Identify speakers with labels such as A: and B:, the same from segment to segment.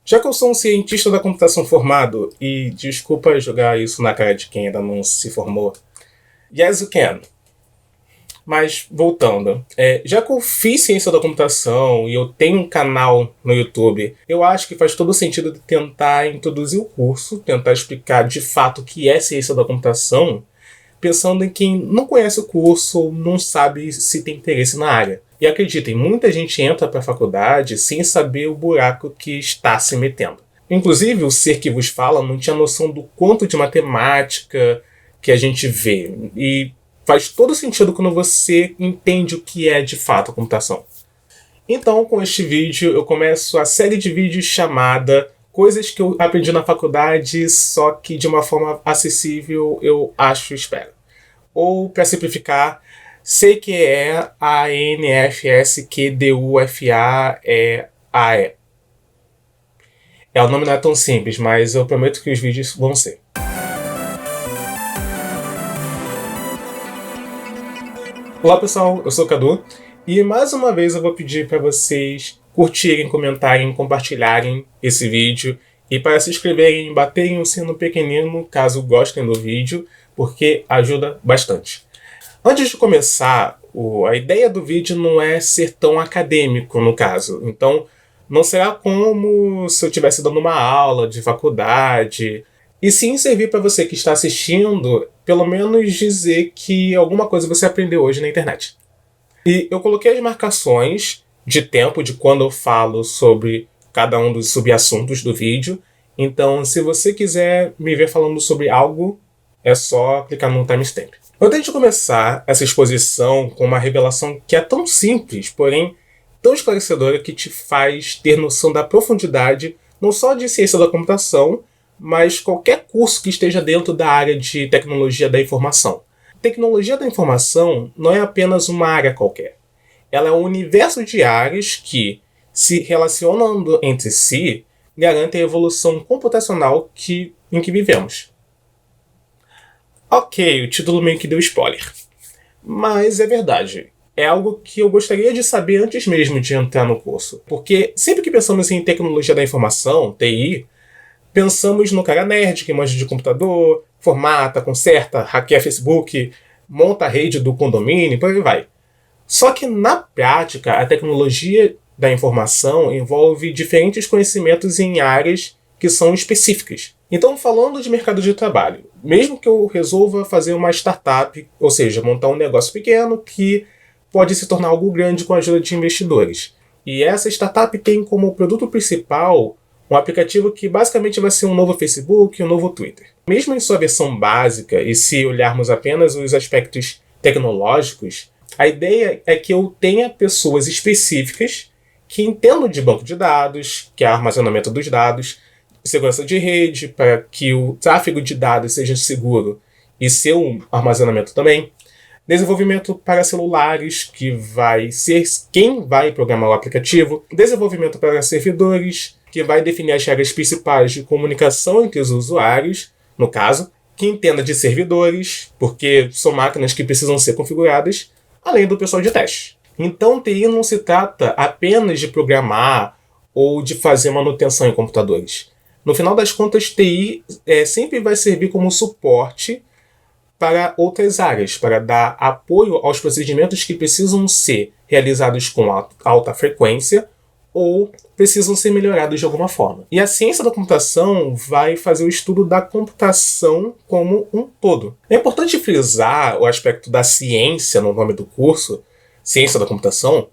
A: Já que eu sou um cientista da computação formado, e desculpa jogar isso na cara de quem ainda não se formou, yes you can. Mas, voltando, já que eu fiz ciência da computação e eu tenho um canal no YouTube, eu acho que faz todo sentido de tentar introduzir o curso, tentar explicar de fato o que é ciência da computação, pensando em quem não conhece o curso, não sabe se tem interesse na área. E acreditem, muita gente entra para a faculdade sem saber o buraco que está se metendo. Inclusive, o ser que vos fala não tinha noção do quanto de matemática que a gente vê. E faz todo sentido quando você entende o que é de fato a computação. Então, com este vídeo, eu começo a série de vídeos chamada Coisas que eu aprendi na faculdade, só que de uma forma acessível, eu acho, espero. Ou, para simplificar, CQE-ANFSQDUFA-E-AE. O nome não é tão simples, mas eu prometo que os vídeos vão ser. Olá pessoal, eu sou o Cadu e mais uma vez eu vou pedir para vocês curtirem, comentarem, compartilharem esse vídeo e para se inscreverem e baterem o sino pequenino caso gostem do vídeo, porque ajuda bastante. Antes de começar, a ideia do vídeo não é ser tão acadêmico no caso, então não será como se eu estivesse dando uma aula de faculdade, e sim servir para você que está assistindo, pelo menos dizer que alguma coisa você aprendeu hoje na internet. E eu coloquei as marcações de tempo de quando eu falo sobre cada um dos subassuntos do vídeo. Então, se você quiser me ver falando sobre algo, é só clicar no timestamp. Eu tento começar essa exposição com uma revelação que é tão simples, porém tão esclarecedora que te faz ter noção da profundidade, não só de ciência da computação, mas qualquer curso que esteja dentro da área de tecnologia da informação. Tecnologia da informação não é apenas uma área qualquer. Ela é um universo de áreas que, se relacionando entre si, garantem a evolução computacional em que vivemos. Ok, o título meio que deu spoiler. Mas é verdade. É algo que eu gostaria de saber antes mesmo de entrar no curso. Porque sempre que pensamos em tecnologia da informação, TI, pensamos no cara nerd que manja de computador, formata, conserta, hackeia Facebook, monta a rede do condomínio, por aí vai. Só que na prática, a tecnologia da informação envolve diferentes conhecimentos em áreas que são específicas. Então, falando de mercado de trabalho, mesmo que eu resolva fazer uma startup, ou seja, montar um negócio pequeno que pode se tornar algo grande com a ajuda de investidores. E essa startup tem como produto principal um aplicativo que basicamente vai ser um novo Facebook e um novo Twitter. Mesmo em sua versão básica, e se olharmos apenas os aspectos tecnológicos, a ideia é que eu tenha pessoas específicas que entendam de banco de dados, que é armazenamento dos dados, segurança de rede, para que o tráfego de dados seja seguro e seu armazenamento também, desenvolvimento para celulares, que vai ser quem vai programar o aplicativo, desenvolvimento para servidores, que vai definir as regras principais de comunicação entre os usuários, no caso, que entenda de servidores, porque são máquinas que precisam ser configuradas, além do pessoal de teste. Então, TI não se trata apenas de programar ou de fazer manutenção em computadores. No final das contas, TI sempre vai servir como suporte para outras áreas, para dar apoio aos procedimentos que precisam ser realizados com alta frequência ou precisam ser melhorados de alguma forma. E a ciência da computação vai fazer o estudo da computação como um todo. É importante frisar o aspecto da ciência no nome do curso, ciência da computação,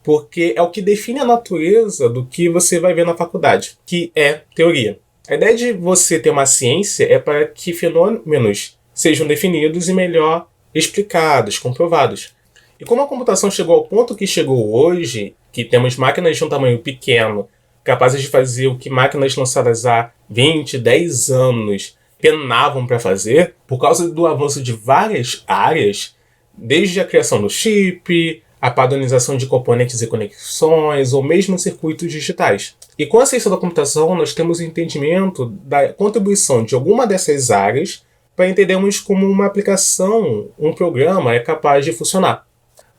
A: porque é o que define a natureza do que você vai ver na faculdade, que é teoria. A ideia de você ter uma ciência é para que fenômenos sejam definidos e melhor explicados, comprovados. E como a computação chegou ao ponto que chegou hoje, que temos máquinas de um tamanho pequeno, capazes de fazer o que máquinas lançadas há 20, 10 anos penavam para fazer, por causa do avanço de várias áreas, desde a criação do chip, a padronização de componentes e conexões, ou mesmo circuitos digitais. E com a ciência da computação, nós temos o entendimento da contribuição de alguma dessas áreas para entendermos como uma aplicação, um programa é capaz de funcionar.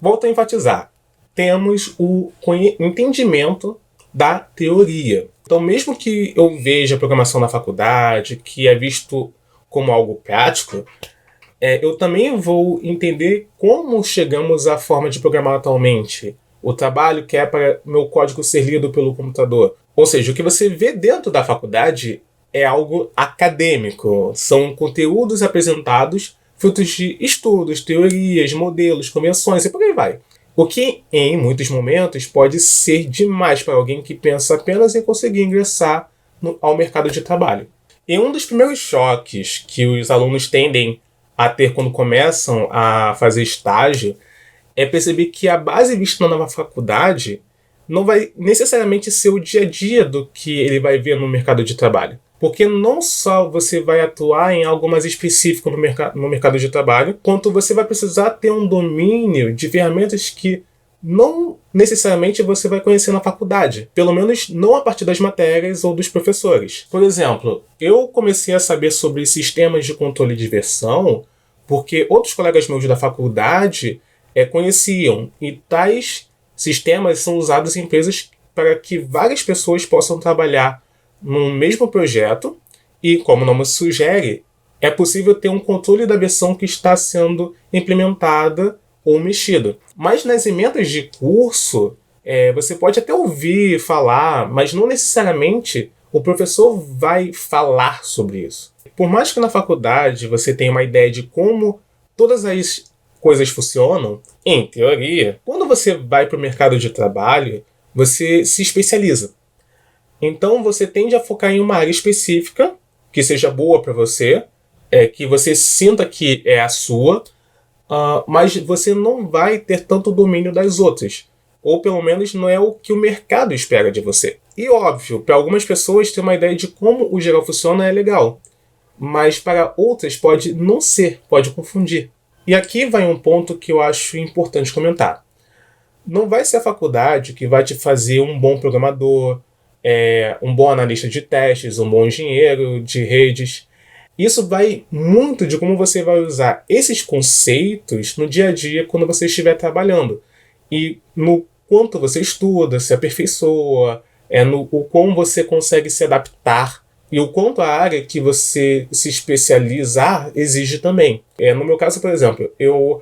A: Volto a enfatizar, temos o entendimento da teoria. Então, mesmo que eu veja a programação na faculdade, que é visto como algo prático, eu também vou entender como chegamos à forma de programar atualmente. O trabalho que é para meu código ser lido pelo computador. Ou seja, o que você vê dentro da faculdade é algo acadêmico. São conteúdos apresentados, frutos de estudos, teorias, modelos, convenções e por aí vai. O que, em muitos momentos, pode ser demais para alguém que pensa apenas em conseguir ingressar ao mercado de trabalho. E um dos primeiros choques que os alunos tendem a ter quando começam a fazer estágio é perceber que a base vista na faculdade não vai necessariamente ser o dia a dia do que ele vai ver no mercado de trabalho. Porque não só você vai atuar em algo mais específico no mercado de trabalho, quanto você vai precisar ter um domínio de ferramentas que não necessariamente você vai conhecer na faculdade. Pelo menos não a partir das matérias ou dos professores. Por exemplo, eu comecei a saber sobre sistemas de controle de versão porque outros colegas meus da faculdade conheciam. E tais sistemas são usados em empresas para que várias pessoas possam trabalhar no mesmo projeto e, como o nome sugere, é possível ter um controle da versão que está sendo implementada ou mexida. Mas nas emendas de curso, você pode até ouvir falar, mas não necessariamente o professor vai falar sobre isso. Por mais que na faculdade você tenha uma ideia de como todas as coisas funcionam, em teoria, quando você vai para o mercado de trabalho, você se especializa. Então você tende a focar em uma área específica, que seja boa para você, que você sinta que é a sua, mas você não vai ter tanto domínio das outras. Ou pelo menos não é o que o mercado espera de você. E óbvio, para algumas pessoas ter uma ideia de como o geral funciona é legal. Mas para outras pode não ser, pode confundir. E aqui vai um ponto que eu acho importante comentar. Não vai ser a faculdade que vai te fazer um bom programador, um bom analista de testes, um bom engenheiro de redes. Isso vai muito de como você vai usar esses conceitos no dia a dia quando você estiver trabalhando. E no quanto você estuda, se aperfeiçoa, no como você consegue se adaptar e o quanto a área que você se especializar exige também. No meu caso, por exemplo, eu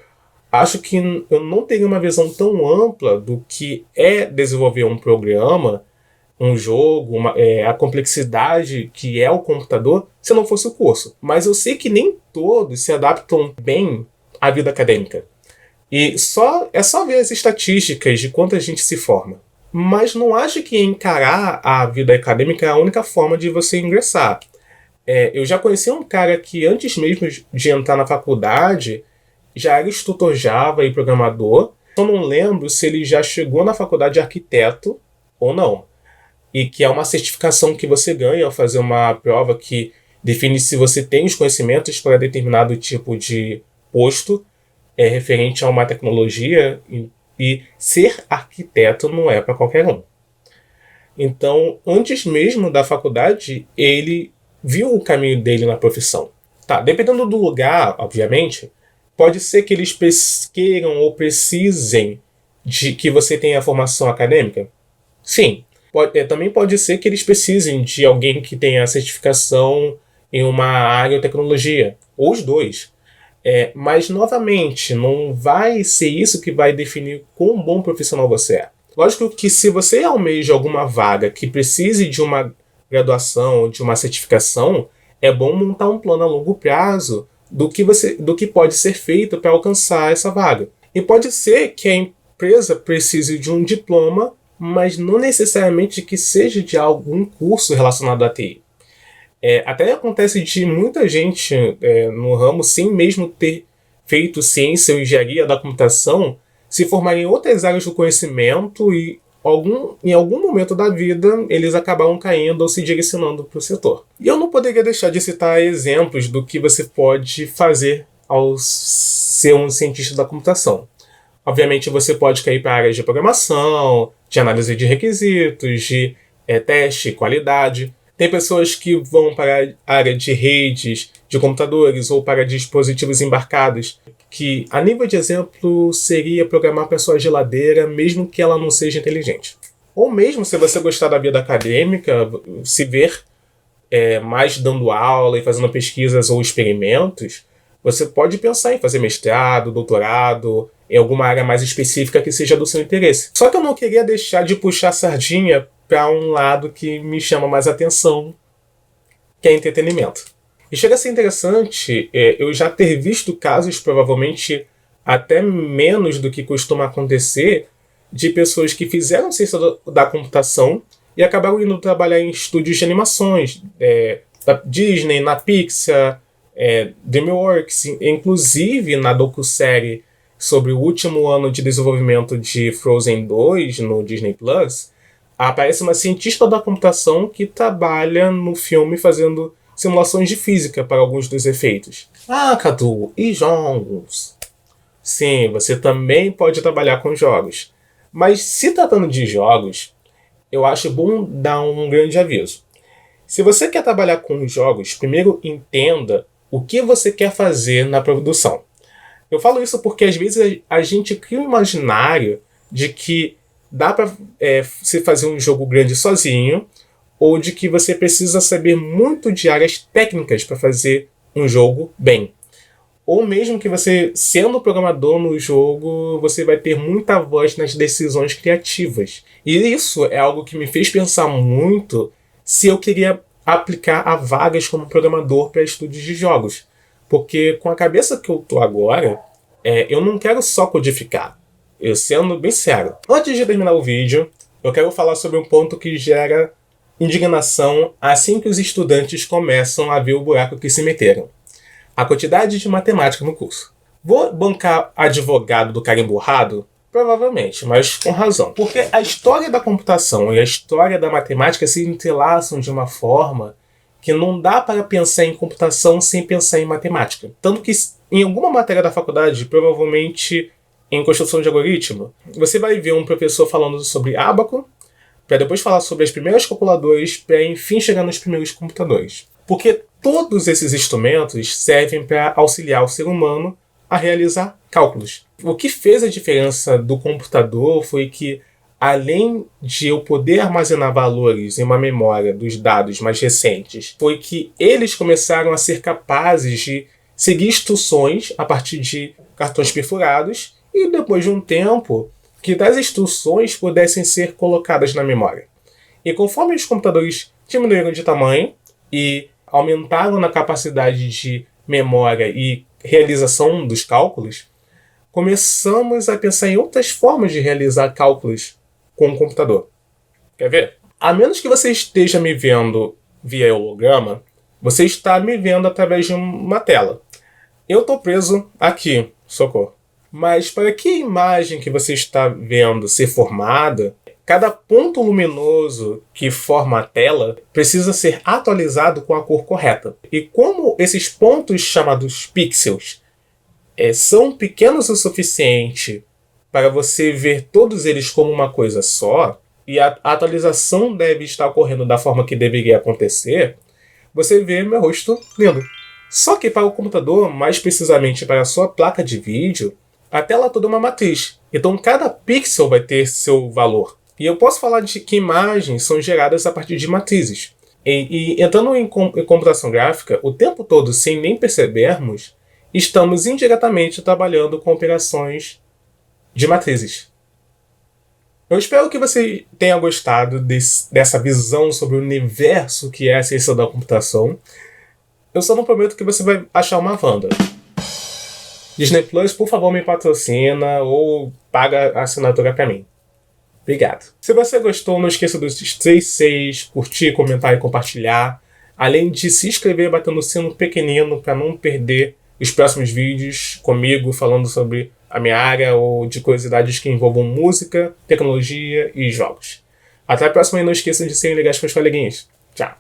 A: acho que eu não teria uma visão tão ampla do que é desenvolver um programa, um jogo, a complexidade que é o computador, se não fosse o curso. Mas eu sei que nem todos se adaptam bem à vida acadêmica. E é só ver as estatísticas de quanta gente se forma. Mas não acho que encarar a vida acadêmica é a única forma de você ingressar. Eu já conheci um cara que antes mesmo de entrar na faculdade já era instrutor Java e programador. Só não lembro se ele já chegou na faculdade de arquiteto ou não. E que é uma certificação que você ganha ao fazer uma prova que define se você tem os conhecimentos para determinado tipo de posto referente a uma tecnologia, e ser arquiteto não é para qualquer um. Então, antes mesmo da faculdade, ele viu o caminho dele na profissão. Tá, dependendo do lugar, obviamente, pode ser que eles queiram ou precisem de que você tenha formação acadêmica. Sim. Também pode ser que eles precisem de alguém que tenha certificação em uma área ou tecnologia, ou os dois. Mas, novamente, não vai ser isso que vai definir quão bom profissional você é. Lógico que se você almeja alguma vaga que precise de uma graduação, de uma certificação, é bom montar um plano a longo prazo do que pode ser feito para alcançar essa vaga. E pode ser que a empresa precise de um diploma, mas não necessariamente que seja de algum curso relacionado à TI. Até acontece de muita gente no ramo, sem mesmo ter feito ciência ou engenharia da computação, se formar em outras áreas do conhecimento e em algum momento da vida eles acabaram caindo ou se direcionando para o setor. E eu não poderia deixar de citar exemplos do que você pode fazer ao ser um cientista da computação. Obviamente você pode cair para áreas de programação, de análise de requisitos, de teste, qualidade. Tem pessoas que vão para a área de redes, de computadores ou para dispositivos embarcados, que, a nível de exemplo, seria programar para sua geladeira, mesmo que ela não seja inteligente. Ou mesmo, se você gostar da vida acadêmica, se ver mais dando aula e fazendo pesquisas ou experimentos, você pode pensar em fazer mestrado, doutorado, em alguma área mais específica que seja do seu interesse. Só que eu não queria deixar de puxar a sardinha para um lado que me chama mais atenção, que é entretenimento. E chega a ser interessante eu já ter visto casos, provavelmente até menos do que costuma acontecer, de pessoas que fizeram ciência da computação e acabaram indo trabalhar em estúdios de animações, da Disney, na Pixar, DreamWorks, inclusive na docu-série sobre o último ano de desenvolvimento de Frozen 2 no Disney Plus, aparece uma cientista da computação que trabalha no filme fazendo simulações de física para alguns dos efeitos. Ah, Cadu, e jogos? Sim, você também pode trabalhar com jogos. Mas se tratando de jogos, eu acho bom dar um grande aviso. Se você quer trabalhar com jogos, primeiro entenda o que você quer fazer na produção. Eu falo isso porque às vezes a gente cria um imaginário de que dá para você fazer um jogo grande sozinho, ou de que você precisa saber muito de áreas técnicas para fazer um jogo bem. Ou mesmo que você, sendo programador no jogo, você vai ter muita voz nas decisões criativas. E isso é algo que me fez pensar muito se eu queria aplicar a vagas como programador para estúdios de jogos. Porque com a cabeça que eu tô agora, eu não quero só codificar. Eu sendo bem sério. Antes de terminar o vídeo, eu quero falar sobre um ponto que gera indignação assim que os estudantes começam a ver o buraco que se meteram. A quantidade de matemática no curso. Vou bancar advogado do cara emburrado? Provavelmente, mas com razão. Porque a história da computação e a história da matemática se entrelaçam de uma forma que não dá para pensar em computação sem pensar em matemática. Tanto que em alguma matéria da faculdade, provavelmente em construção de algoritmo, você vai ver um professor falando sobre ábaco, para depois falar sobre as primeiras calculadoras, para enfim chegar nos primeiros computadores. Porque todos esses instrumentos servem para auxiliar o ser humano a realizar cálculos. O que fez a diferença do computador foi que, além de eu poder armazenar valores em uma memória dos dados mais recentes, foi que eles começaram a ser capazes de seguir instruções a partir de cartões perfurados e, depois de um tempo, que tais instruções pudessem ser colocadas na memória. E conforme os computadores diminuíram de tamanho e aumentaram na capacidade de memória e realização dos cálculos, começamos a pensar em outras formas de realizar cálculos com o computador. Quer ver? A menos que você esteja me vendo via holograma, você está me vendo através de uma tela. Eu estou preso aqui, socorro. Mas para que a imagem que você está vendo ser formada, cada ponto luminoso que forma a tela precisa ser atualizado com a cor correta. E como esses pontos chamados pixels são pequenos o suficiente para você ver todos eles como uma coisa só, e a atualização deve estar ocorrendo da forma que deveria acontecer, você vê meu rosto lindo. Só que para o computador, mais precisamente para a sua placa de vídeo, a tela toda é uma matriz. Então cada pixel vai ter seu valor. E eu posso falar de que imagens são geradas a partir de matrizes. E entrando em computação gráfica, o tempo todo, sem nem percebermos, estamos indiretamente trabalhando com operações de matrizes. Eu espero que você tenha gostado dessa visão sobre o universo que é a ciência da computação. Eu só não prometo que você vai achar uma Wanda. Disney Plus, por favor, me patrocina ou paga a assinatura pra mim. Obrigado. Se você gostou, não esqueça dos 3 curtir, comentar e compartilhar. Além de se inscrever batendo no sino pequenino para não perder os próximos vídeos comigo falando sobre a minha área ou de curiosidades que envolvam música, tecnologia e jogos. Até a próxima e não esqueçam de serem legais com os coleguinhas. Tchau.